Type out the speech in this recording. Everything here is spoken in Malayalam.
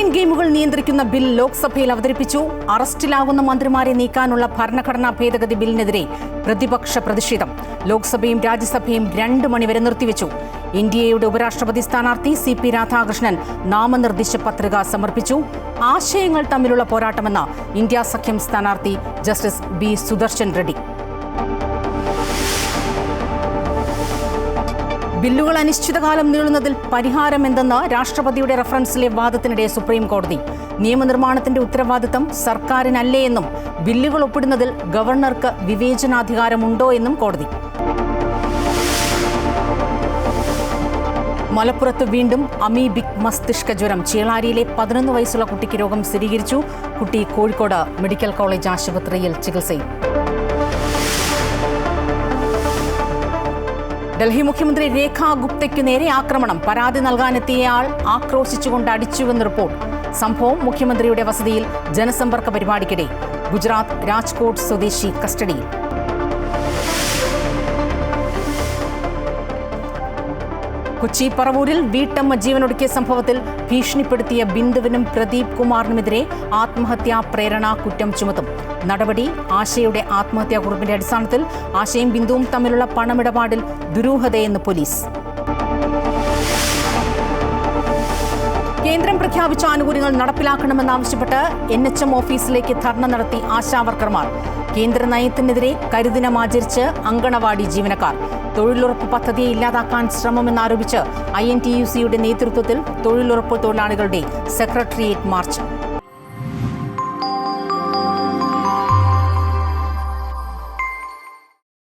ഓൺലൈൻ ഗെയിമുകൾ നിയന്ത്രിക്കുന്ന ബിൽ ലോക്സഭയിൽ അവതരിപ്പിച്ചു. അറസ്റ്റിലാകുന്ന മന്ത്രിമാരെ നീക്കാനുള്ള ഭരണഘടനാ ഭേദഗതി ബില്ലിനെതിരെ പ്രതിപക്ഷ പ്രതിഷേധം. ലോക്സഭയും രാജ്യസഭയും 2 മണിവരെ നിർത്തിവെച്ചു. എൻഡിഎയുടെ ഉപരാഷ്ട്രപതി സ്ഥാനാർത്ഥി CP രാധാകൃഷ്ണൻ നാമനിർദ്ദേശ പത്രിക സമർപ്പിച്ചു. ആശയങ്ങൾ തമ്മിലുള്ള പോരാട്ടമെന്ന ഇന്ത്യ സഖ്യം സ്ഥാനാർത്ഥി ജസ്റ്റിസ് B സുദർശൻ റെഡ്ഡി. ബില്ലുകൾ അനിശ്ചിതകാലം നീളുന്നതിൽ പരിഹാരമെന്തെന്ന് രാഷ്ട്രപതിയുടെ റഫറൻസിലെ വാദത്തിനിടെ സുപ്രീം കോടതി. നിയമനിർമ്മാണത്തിന്റെ ഉത്തരവാദിത്തം സർക്കാരിനല്ലേ എന്നും ബില്ലുകൾ ഒപ്പിടുന്നതിൽ ഗവർണർക്ക് വിവേചനാധികാരമുണ്ടോ എന്നും കോടതി. മലപ്പുറത്ത് വീണ്ടും അമീബിക് മസ്തിഷ്ക ജ്വരം. ചേളാരിയിലെ 11 വയസ്സുള്ള കുട്ടിക്ക് രോഗം സ്ഥിരീകരിച്ചു. കുട്ടി കോഴിക്കോട് മെഡിക്കൽ കോളേജ് ആശുപത്രിയിൽ ചികിത്സയിൽ. ഡൽഹി മുഖ്യമന്ത്രി രേഖ ഗുപ്തയ്ക്ക് നേരെ ആക്രമണം. പരാതി നൽകാനെത്തിയയാൾ ആക്രോശിച്ചുകൊണ്ട് അടിച്ചുവെന്ന് റിപ്പോർട്ട്. സംഭവം മുഖ്യമന്ത്രിയുടെ വസതിയിൽ ജനസമ്പർക്ക പരിപാടിക്കിടെ. ഗുജറാത്ത് രാജ്കോട്ട് സ്വദേശി കസ്റ്റഡിയിൽ. കൊച്ചി പറവൂരിൽ വീട്ടമ്മ ജീവനൊടുക്കിയ സംഭവത്തിൽ ഭീഷണിപ്പെടുത്തിയ ബിന്ദുവിനും പ്രദീപ് കുമാറിനുമെതിരെ ആത്മഹത്യാ പ്രേരണാ കുറ്റം ചുമത്തും. നടപടി ആശയുടെ ആത്മഹത്യാക്കുറിപ്പിന്റെ അടിസ്ഥാനത്തിൽ. ആശയും ബിന്ദുവും തമ്മിലുള്ള പണമിടപാടിൽ ദുരൂഹതയെന്ന് പോലീസ്. കേന്ദ്രം പ്രഖ്യാപിച്ച ആനുകൂല്യങ്ങൾ നടപ്പിലാക്കണമെന്നാവശ്യപ്പെട്ട് NHM ഓഫീസിലേക്ക് ധർണ നടത്തി ആശാവർക്കർമാർ. കേന്ദ്ര നയത്തിനെതിരെ കരിദിനം ആചരിച്ച് അങ്കണവാടി ജീവനക്കാർ. തൊഴിലുറപ്പ് പദ്ധതിയെ ഇല്ലാതാക്കാൻ ശ്രമമെന്നാരോപിച്ച് INTUC-യുടെ നേതൃത്വത്തിൽ തൊഴിലുറപ്പ് തൊഴിലാളികളുടെ സെക്രട്ടേറിയറ്റ് മാർച്ച്.